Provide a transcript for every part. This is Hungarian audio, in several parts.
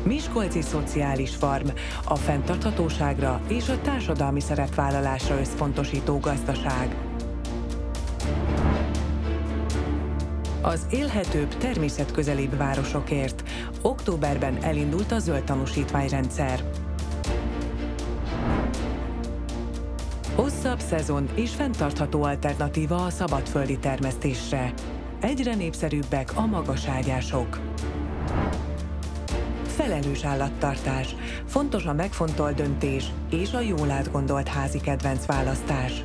Miskolci Szociális Farm, a fenntarthatóságra és a társadalmi szerepvállalásra összpontosító gazdaság. Az élhetőbb, természetközelibb városokért októberben elindult a zöld tanúsítványrendszer. Hosszabb szezon és fenntartható alternatíva a szabadföldi termesztésre. Egyre népszerűbbek a magaságyások. Felelős állattartás. Fontos a megfontolt döntés és a jól átgondolt házi kedvenc választás.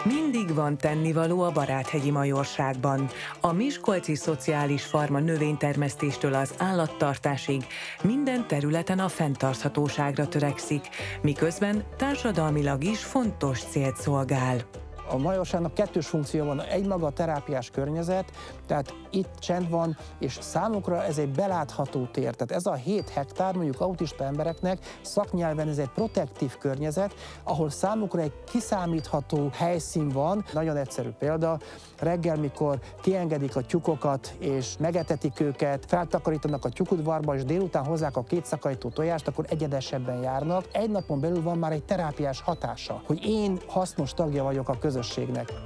Mindig van tennivaló a Baráthegyi Majorságban. A Miskolci Szociális Farm a növénytermesztéstől az állattartásig minden területen a fenntarthatóságra törekszik, miközben társadalmilag is fontos célt szolgál. A majorságnak kettős funkció van, egymaga a terápiás környezet, tehát itt csend van, és számukra ez egy belátható tér. Tehát ez a 7 hektár mondjuk autista embereknek szaknyelven ez egy protektív környezet, ahol számukra egy kiszámítható helyszín van. Nagyon egyszerű példa, reggel, mikor kiengedik a tyúkokat, és megetetik őket, feltakarítanak a tyúkudvarba, és délután hozzák a 2 szakajtó tojást, akkor egyedesebben járnak. Egy napon belül van már egy terápiás hatása, hogy én hasznos tagja vagyok a közösségnek.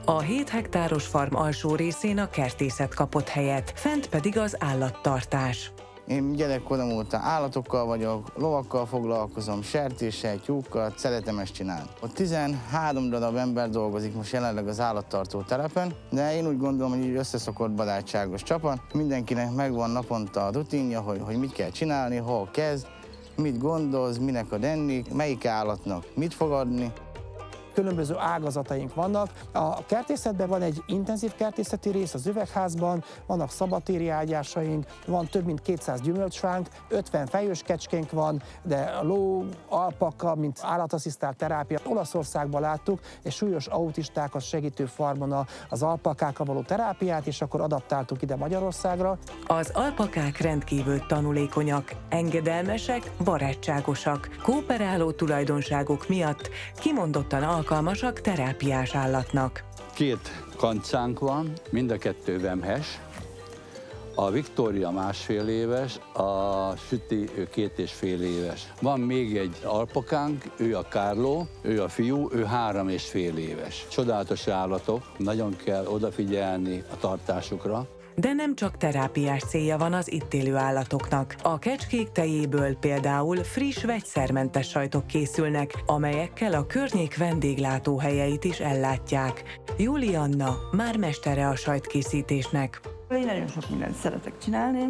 A 7 hektáros farm alsó részén a kertészet kapott helyet, fent pedig az állattartás. Én gyerekkorom óta állatokkal vagyok, lovakkal foglalkozom, sertéssel, tyúkkal, szeretem ezt csinálni. Ott 13 darab ember dolgozik most jelenleg az állattartó telepen, de én úgy gondolom, hogy így összeszokott barátságos csapat. Mindenkinek megvan naponta a rutinja, hogy mit kell csinálni, hol kezd, mit gondolsz, minek ad enni, melyik állatnak mit fog adni. Különböző ágazataink vannak. A kertészetben van egy intenzív kertészeti rész az üvegházban, vannak szabadtéri ágyásaink, van több mint 200 gyümölcsfánk, 50 fejős kecskénk van, de a ló, alpaka, mint állatasszisztált terápia. Olaszországban láttuk egy súlyos autistákat segítő farmon az alpakákkal való terápiát, és akkor adaptáltuk ide Magyarországra. Az alpakák rendkívül tanulékonyak, engedelmesek, barátságosak, kooperáló tulajdonságok miatt kimondottan alkalmasak terápiás állatnak. 2 kancánk van, mind a 2 vemhes. A Viktória 1,5 éves, a Süti ő 2,5 éves. Van még egy alpakánk, ő a Kárló, ő a fiú, ő 3,5 éves. Csodálatos állatok, nagyon kell odafigyelni a tartásukra. De nem csak terápiás célja van az itt élő állatoknak. A kecskék tejéből például friss, vegyszermentes sajtok készülnek, amelyekkel a környék vendéglátóhelyeit is ellátják. Júli Anna már mestere a sajtkészítésnek. Én nagyon sok mindent szeretek csinálni.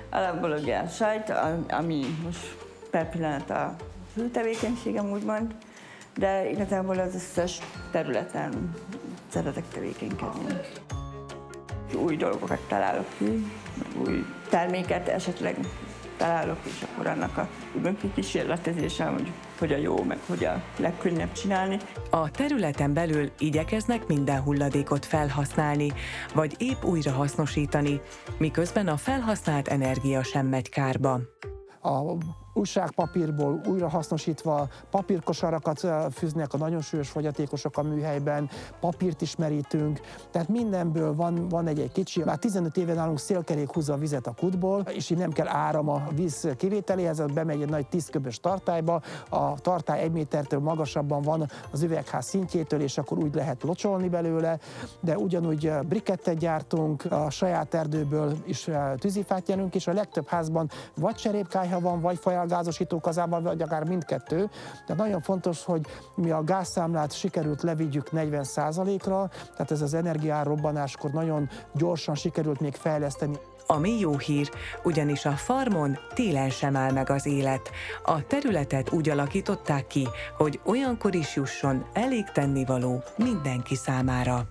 Alapból ugye a sajt, ami most per pillanat a fő tevékenységem úgymond, de igazából az összes területen szeretek tevékenykedni. Új dolgokat találok ki, új terméket esetleg találok, és akkor annak a kísérletezésem, hogy hogy a jó, meg hogy a legkönnyebb csinálni. A területen belül igyekeznek minden hulladékot felhasználni, vagy épp újra hasznosítani, miközben a felhasznált energia sem megy kárba. A újságpapírból újrahasznosítva papírkosarakat fűznek a nagyon súlyos fogyatékosok a műhelyben, papírt is merítünk, tehát mindenből van egy kicsi. Már 15 éve nálunk szélkerék húzza a vizet a kútból, és így nem kell áram a víz kivételéhez, bemegy egy nagy 10 köbös tartályba, a tartály 1 métertől magasabban van az üvegház szintjétől, és akkor úgy lehet locsolni belőle, de ugyanúgy brikettet gyártunk, a saját erdőből is tűzifát nyerünk, és a legtöbb házban vagy cserépkályha van, vagy gázosító kazában, vagy akár mindkettő. De nagyon fontos, hogy mi a gázszámlát sikerült levigyük 40%-ra, tehát ez az energiárobbanáskor nagyon gyorsan sikerült még fejleszteni. Ami jó hír, ugyanis a farmon télen sem áll meg az élet. A területet úgy alakították ki, hogy olyankor is jusson elég tennivaló mindenki számára.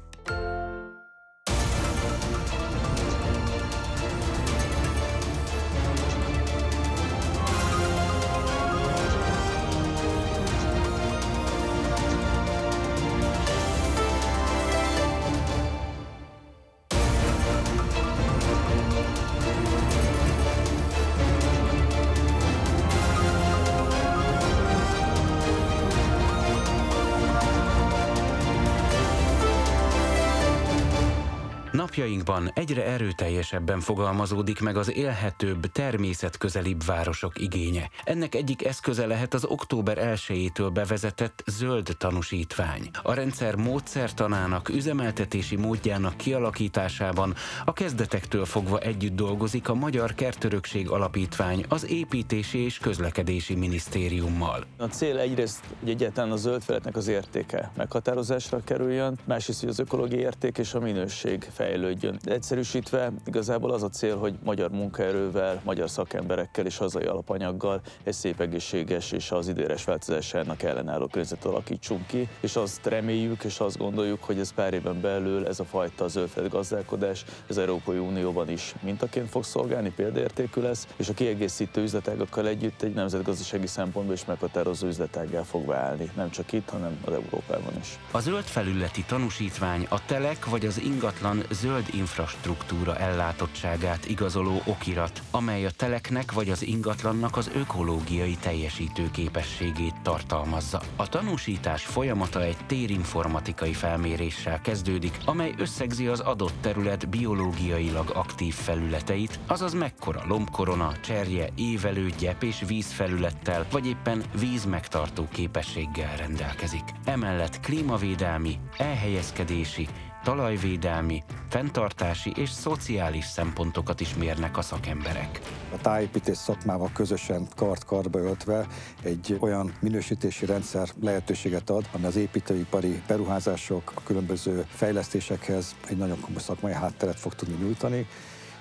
Napjainkban egyre erőteljesebben fogalmazódik meg az élhetőbb, természetközelibb városok igénye. Ennek egyik eszköze lehet az október 1-től bevezetett zöld tanúsítvány. A rendszer módszertanának, üzemeltetési módjának kialakításában a kezdetektől fogva együtt dolgozik a Magyar Kertörökség Alapítvány az Építési és Közlekedési Minisztériummal. A cél egyrészt, hogy egyáltalán a zöld felületnek az értéke meghatározásra kerüljön, másrészt, hogy az ökológiai érték és a minőség fejlődjön. De egyszerűsítve igazából az a cél, hogy magyar munkaerővel, magyar szakemberekkel és hazai alapanyaggal egy szép, egészséges és az időjárás változásának ellenálló környezetet alakítsunk ki, és azt reméljük és azt gondoljuk, hogy ez pár éven belül ez a fajta zöldfelület gazdálkodás az Európai Unióban is mintaként fog szolgálni, példaértékű lesz, és a kiegészítő üzletágakkal együtt egy nemzetgazdasági szempontból is meghatározó üzletággá fog válni, nem csak itt, hanem az Európában is. A zöld felületi tanúsítvány a telek vagy az ingatlan zöld infrastruktúra ellátottságát igazoló okirat, amely a teleknek vagy az ingatlannak az ökológiai teljesítő képességét tartalmazza. A tanúsítás folyamata egy térinformatikai felméréssel kezdődik, amely összegzi az adott terület biológiailag aktív felületeit, azaz mekkora lombkorona, cserje, évelő, gyep és vízfelülettel, vagy éppen vízmegtartó képességgel rendelkezik. Emellett klímavédelmi, elhelyezkedési, talajvédelmi, fenntartási és szociális szempontokat is mérnek a szakemberek. A tájépítés szakmával közösen kart-karba öltve egy olyan minősítési rendszer lehetőséget ad, ami az építőipari beruházások, a különböző fejlesztésekhez egy nagyon komoly szakmai hátteret fog tudni nyújtani,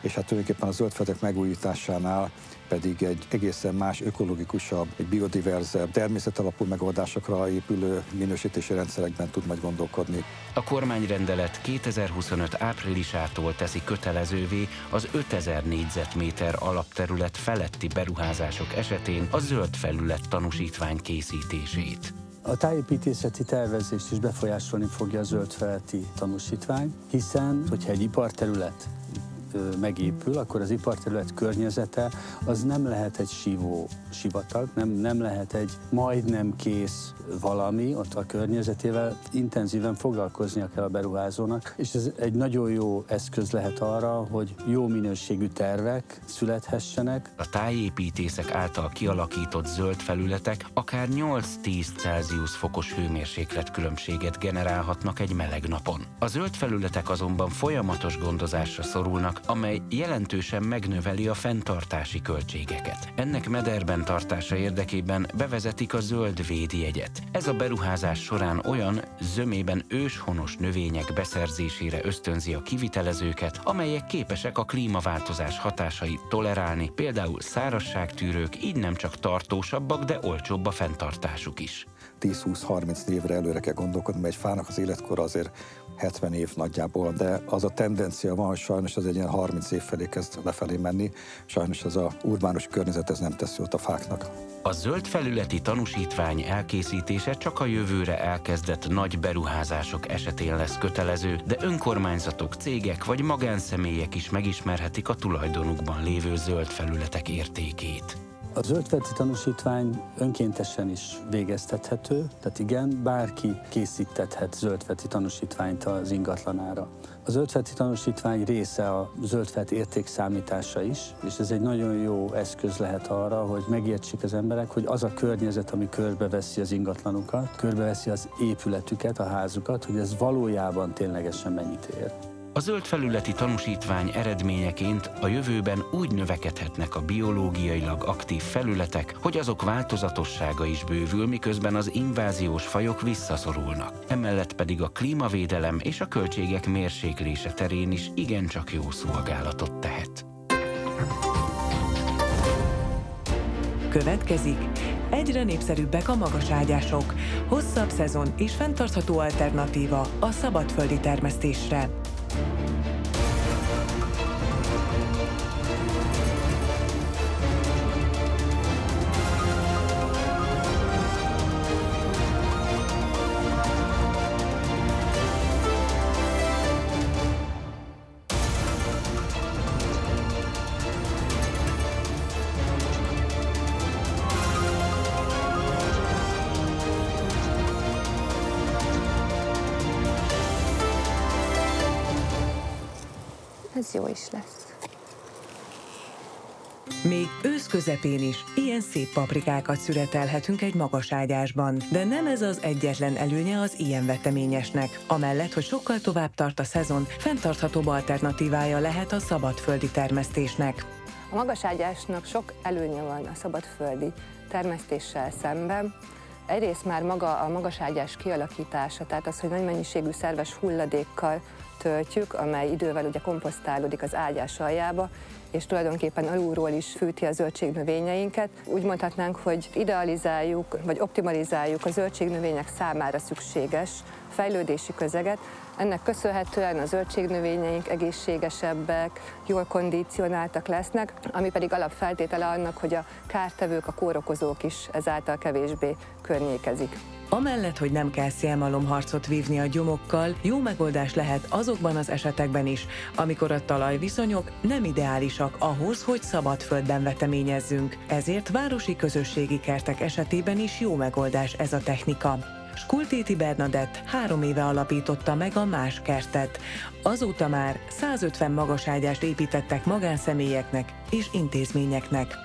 és hát tulajdonképpen a zöld felületek megújításánál pedig egy egészen más, ökológikusabb, egy biodiverzebb, természetalapú megoldásokra épülő minősítési rendszerekben tud majd gondolkodni. A kormányrendelet 2025 áprilisától teszi kötelezővé az 5000 négyzetméter alapterület feletti beruházások esetén a zöld felület tanúsítvány készítését. A tájépítészeti tervezést is befolyásolni fogja a zöld felületi tanúsítvány, hiszen, hogyha egy iparterület megépül, akkor az iparterület környezete az nem lehet egy sívó sivatag, nem lehet egy majdnem kész valami, ott a környezetével intenzíven foglalkoznia kell a beruházónak, és ez egy nagyon jó eszköz lehet arra, hogy jó minőségű tervek születhessenek. A tájépítészek által kialakított zöld felületek akár 8-10 Celsius fokos hőmérséklet különbséget generálhatnak egy meleg napon. A zöld felületek azonban folyamatos gondozásra szorulnak, amely jelentősen megnöveli a fenntartási költségeket. Ennek mederben tartása érdekében bevezetik a zöld védjegyet. Ez a beruházás során olyan zömében őshonos növények beszerzésére ösztönzi a kivitelezőket, amelyek képesek a klímaváltozás hatásait tolerálni, például szárazságtűrők, így nem csak tartósabbak, de olcsóbb a fenntartásuk is. 10-20-30 évre előre kell gondolkodni, mert egy fának az életkora azért 70 év nagyjából, de az a tendencia van, hogy sajnos az egy ilyen 30 év felé kezd lefelé menni, sajnos ez az urbánus környezet ez nem tesz jót a fáknak. A zöld felületi tanúsítvány elkészítése csak a jövőre elkezdett nagy beruházások esetén lesz kötelező, de önkormányzatok, cégek vagy magánszemélyek is megismerhetik a tulajdonukban lévő zöld felületek értékét. A zöld felületi tanúsítvány önkéntesen is végeztethető, tehát igen, bárki készítethet zöld felületi tanúsítványt az ingatlanára. A zöld felületi tanúsítvány része a zöld felület értékszámítása is, és ez egy nagyon jó eszköz lehet arra, hogy megértsék az emberek, hogy az a környezet, ami körbeveszi az ingatlanukat, körbeveszi az épületüket, a házukat, hogy ez valójában ténylegesen mennyit ér. A zöld felületi tanúsítvány eredményeként a jövőben úgy növekedhetnek a biológiailag aktív felületek, hogy azok változatossága is bővül, miközben az inváziós fajok visszaszorulnak. Emellett pedig a klímavédelem és a költségek mérséklése terén is igencsak jó szolgálatot tehet. Következik. Egyre népszerűbbek a magaságyások, hosszabb szezon és fenntartható alternatíva a szabadföldi termesztésre. ez jó is lesz. Még ősz közepén is ilyen szép paprikákat szüretelhetünk egy magas ágyásban, de nem ez az egyetlen előnye az ilyen veteményesnek. Amellett, hogy sokkal tovább tart a szezon, fenntarthatóbb alternatívája lehet a szabadföldi termesztésnek. A magaságyásnak sok előnye van a szabadföldi termesztéssel szemben. Egyrészt már maga a magaságyás kialakítása, tehát az, hogy nagy mennyiségű szerves hulladékkal töltjük, amely idővel ugye komposztálódik az ágyás aljába, és tulajdonképpen alulról is fűti a zöldségnövényeinket. Úgy mondhatnánk, hogy idealizáljuk, vagy optimalizáljuk a zöldségnövények számára szükséges fejlődési közeget. Ennek köszönhetően a zöldségnövényeink egészségesebbek, jól kondicionáltak lesznek, ami pedig alapfeltétele annak, hogy a kártevők, a kórokozók is ezáltal kevésbé környékezik. Amellett, hogy nem kell szélmalomharcot vívni a gyomokkal, jó megoldás lehet azokban az esetekben is, amikor a talajviszonyok nem ideálisak ahhoz, hogy szabadföldben veteményezzünk. Ezért városi közösségi kertek esetében is jó megoldás ez a technika. Skultéti Bernadett 3 éve alapította meg a Más kertet. Azóta már 150 magaságyást építettek magánszemélyeknek és intézményeknek.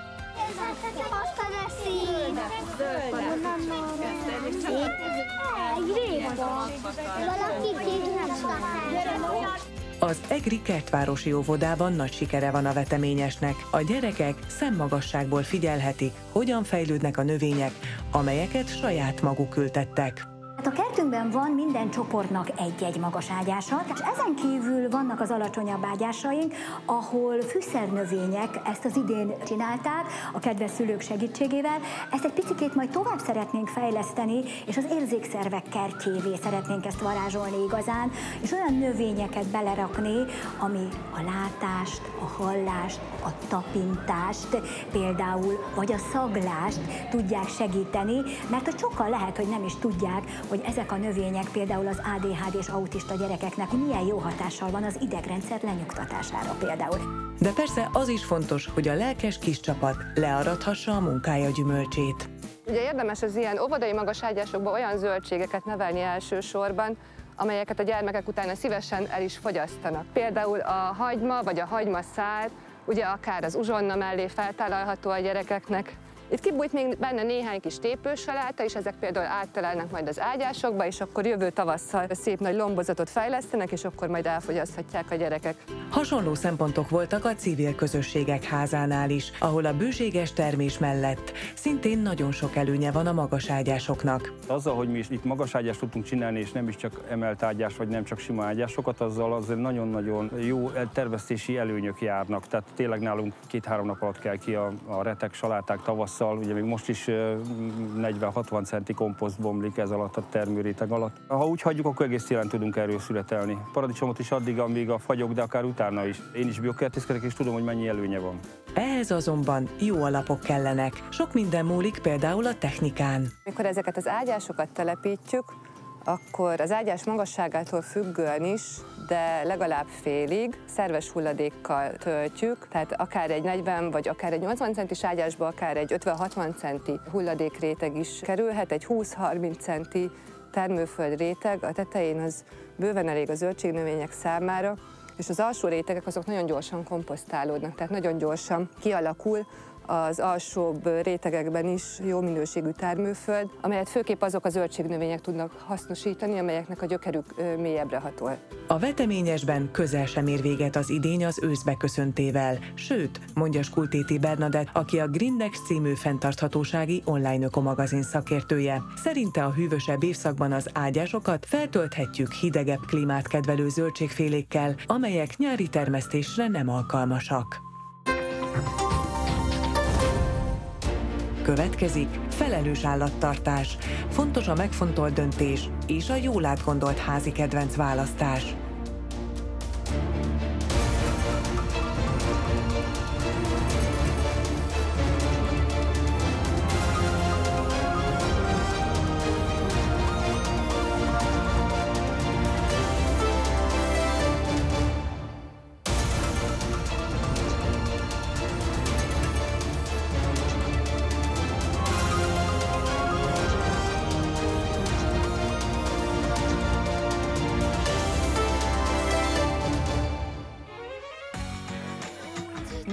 Az egri kertvárosi óvodában nagy sikere van a veteményesnek. A gyerekek szemmagasságból figyelhetik, hogyan fejlődnek a növények, amelyeket saját maguk ültettek. A kertünkben van minden csoportnak egy-egy magas ágyása, és ezen kívül vannak az alacsonyabb ágyásaink, ahol fűszernövények ezt az idén csinálták a kedves szülők segítségével. Ezt egy picikét majd tovább szeretnénk fejleszteni, és az érzékszervek kertjévé szeretnénk ezt varázsolni igazán, és olyan növényeket belerakni, ami a látást, a hallást, a tapintást például, vagy a szaglást tudják segíteni, mert hogy sokan lehet, hogy nem is tudják, hogy ezek a növények például az ADHD-s autista gyerekeknek milyen jó hatással van az idegrendszer lenyugtatására például. De persze az is fontos, hogy a lelkes kis csapat learathassa a munkája gyümölcsét. Ugye érdemes az ilyen óvodai magaságyásokban olyan zöldségeket nevelni elsősorban, amelyeket a gyermekek utána szívesen el is fogyasztanak. Például a hagyma vagy a hagymaszál, ugye akár az uzsonna mellé feltállalható a gyerekeknek. Itt kibújt még benne néhány kis tépősaláta, és ezek például áttalálnak majd az ágyásokba, és akkor jövő tavasszal szép nagy lombozatot fejlesztenek, és akkor majd elfogyaszthatják a gyerekek. Hasonló szempontok voltak a civil közösségek házánál is, ahol a bőséges termés mellett szintén nagyon sok előnye van a magaságyásoknak. Azzal, hogy mi is itt magaságyást tudtunk csinálni, és nem is csak emelt ágyás, vagy nem csak sima ágyásokat, azzal azért nagyon-nagyon jó termesztési előnyök járnak. Tehát tényleg nálunk 2-3 nap alatt kell ki a retek, saláták tavasszal. Ugye még most is 40-60 centi komposzt bomlik ez alatt a termőréteg alatt. Ha úgy hagyjuk, akkor egész télen tudunk erről születelni. Paradicsomot is addig, amíg a fagyok, de akár utána is. Én is biokertészkedek, és tudom, hogy mennyi előnye van. Ehhez azonban jó alapok kellenek. Sok minden múlik például a technikán. Mikor ezeket az ágyásokat telepítjük, akkor az ágyás magasságától függően is, de legalább félig szerves hulladékkal töltjük, tehát akár egy 40 vagy akár egy 80 centis ágyásba, akár egy 50-60 centi hulladékréteg is kerülhet, egy 20-30 centi termőföld réteg, a tetején az bőven elég a zöldségnövények számára, és az alsó rétegek azok nagyon gyorsan komposztálódnak, tehát nagyon gyorsan kialakul az alsóbb rétegekben is jó minőségű termőföld, amelyet főképp azok a zöldségnövények tudnak hasznosítani, amelyeknek a gyökerük mélyebbre hatol. A veteményesben közel sem ér véget az idény az ősz beköszöntével, sőt, mondja Skultéti Bernadett, aki a Grindex című fenntarthatósági online ökomagazin szakértője. Szerinte a hűvösebb évszakban az ágyásokat feltölthetjük hidegebb klímát kedvelő zöldségfélékkel, amelyek nyári termesztésre nem alkalmasak. Következik felelős állattartás. Fontos a megfontolt döntés és a jól átgondolt házi kedvenc választás.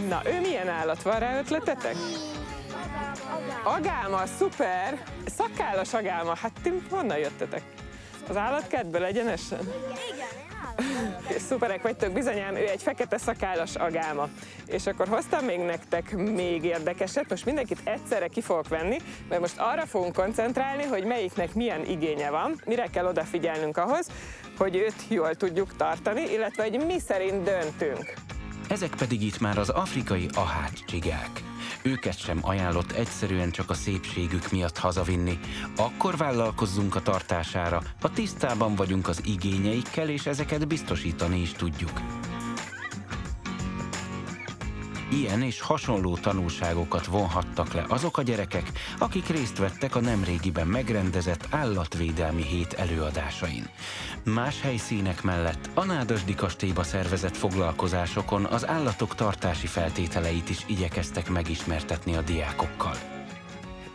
Na, ő milyen állat? Van rá ötletetek? Agálma, szuper! Szakállas agálma, hát ti honnan jöttetek? Az állatkertből egyenesen? Igen. Szuperek vagytok, bizonyám, ő egy fekete szakállas agálma. És akkor hoztam még nektek még érdekeset, most mindenkit egyszerre ki fogok venni, mert most arra fogunk koncentrálni, hogy melyiknek milyen igénye van, mire kell odafigyelnünk ahhoz, hogy őt jól tudjuk tartani, illetve hogy mi szerint döntünk. Ezek pedig itt már az afrikai ahács-csigák. Őket sem ajánlott egyszerűen csak a szépségük miatt hazavinni. Akkor vállalkozzunk a tartására, ha tisztában vagyunk az igényeikkel, és ezeket biztosítani is tudjuk. Ilyen és hasonló tanulságokat vonhattak le azok a gyerekek, akik részt vettek a nemrégiben megrendezett állatvédelmi hét előadásain. Más helyszínek mellett a Nádasdy kastélyba szervezett foglalkozásokon az állatok tartási feltételeit is igyekeztek megismertetni a diákokkal.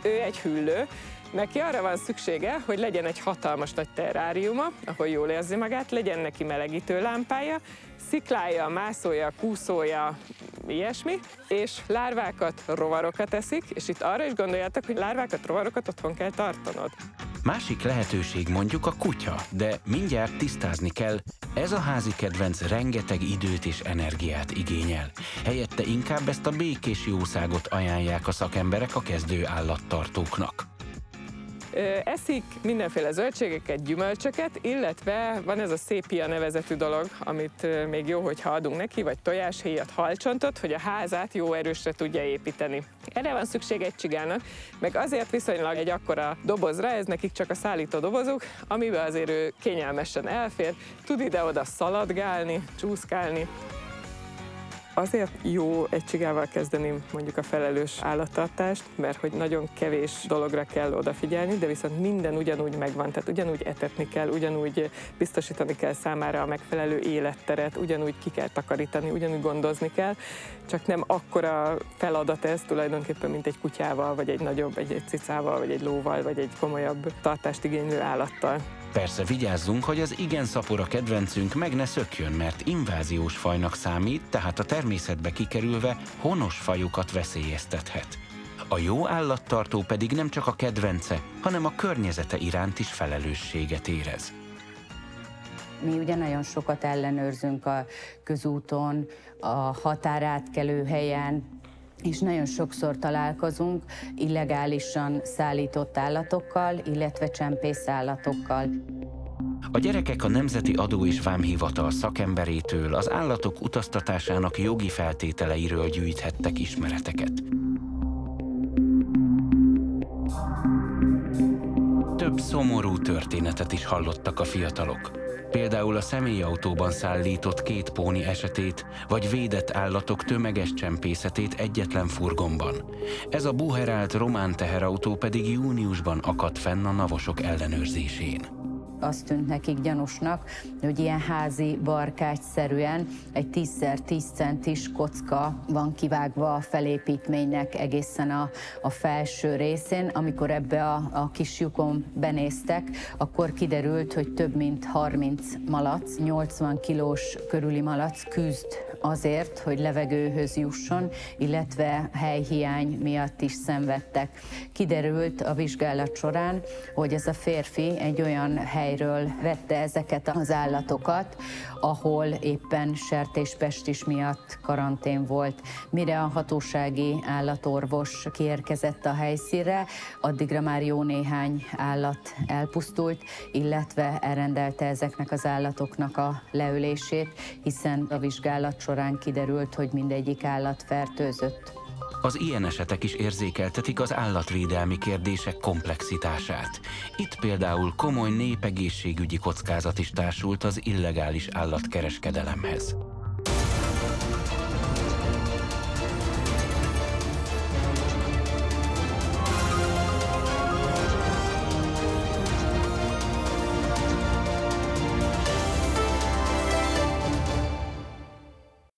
Ő egy hüllő, neki arra van szüksége, hogy legyen egy hatalmas nagy terráriuma, ahol jól érzi magát, legyen neki melegítő lámpája, sziklája, mászója, kúszója, ilyesmi, és lárvákat, rovarokat eszik, és itt arra is gondoljátok, hogy lárvákat, rovarokat otthon kell tartanod. Másik lehetőség mondjuk a kutya, de mindjárt tisztázni kell, ez a házi kedvenc rengeteg időt és energiát igényel. Helyette inkább ezt a békés jószágot ajánlják a szakemberek a kezdő állattartóknak. Eszik mindenféle zöldségeket, gyümölcsöket, illetve van ez a szépia nevezetű dolog, amit még jó, hogyha adunk neki, vagy tojáshéjat, halcsontot, hogy a házát jó erősre tudja építeni. Erre van szükség egy csigának, meg azért viszonylag egy akkora dobozra, ez nekik csak a szállító dobozuk, amiben azért ő kényelmesen elfér, tud ide-oda szaladgálni, csúszkálni. Azért jó egy csigával kezdeni mondjuk a felelős állattartást, mert hogy nagyon kevés dologra kell odafigyelni, de viszont minden ugyanúgy megvan, tehát ugyanúgy etetni kell, ugyanúgy biztosítani kell számára a megfelelő életteret, ugyanúgy ki kell takarítani, ugyanúgy gondozni kell, csak nem akkora feladat ez tulajdonképpen, mint egy kutyával, vagy egy nagyobb, egy cicával, vagy egy lóval, vagy egy komolyabb tartást igénylő állattal. Persze vigyázzunk, hogy az igen szapora kedvencünk meg ne szökjön, mert inváziós fajnak számít, tehát a természetbe kikerülve honos fajukat veszélyeztethet. A jó állattartó pedig nem csak a kedvence, hanem a környezete iránt is felelősséget érez. Mi ugye nagyon sokat ellenőrzünk a közúton, a határátkelő helyen, és nagyon sokszor találkozunk illegálisan szállított állatokkal, illetve csempészállatokkal. A gyerekek a Nemzeti Adó és Vámhivatal szakemberétől az állatok utaztatásának jogi feltételeiről gyűjthettek ismereteket. Több szomorú történetet is hallottak a fiatalok. Például a személyautóban szállított 2 póni esetét, vagy védett állatok tömeges csempészetét egyetlen furgonban. Ez a buherált román teherautó pedig júniusban akadt fenn a navosok ellenőrzésén. Azt tűnt nekik gyanúsnak, hogy ilyen házi barkács-szerűen egy 10x10 centis kocka van kivágva a felépítménynek egészen a felső részén. Amikor ebbe a kis lyukon benéztek, akkor kiderült, hogy több mint 30 malac, 80 kilós körüli malac küzd azért, hogy levegőhöz jusson, illetve helyhiány miatt is szenvedtek. Kiderült a vizsgálat során, hogy ez a férfi egy olyan helyről vette ezeket az állatokat, ahol éppen sertéspestis miatt karantén volt. Mire a hatósági állatorvos kiérkezett a helyszínre, addigra már jó néhány állat elpusztult, illetve elrendelte ezeknek az állatoknak a leölését, hiszen a vizsgálat során kiderült, hogy mindegyik állat fertőzött. Az ilyen esetek is érzékeltetik az állatvédelmi kérdések komplexitását. Itt például komoly népegészségügyi kockázat is társult az illegális állatkereskedelemhez.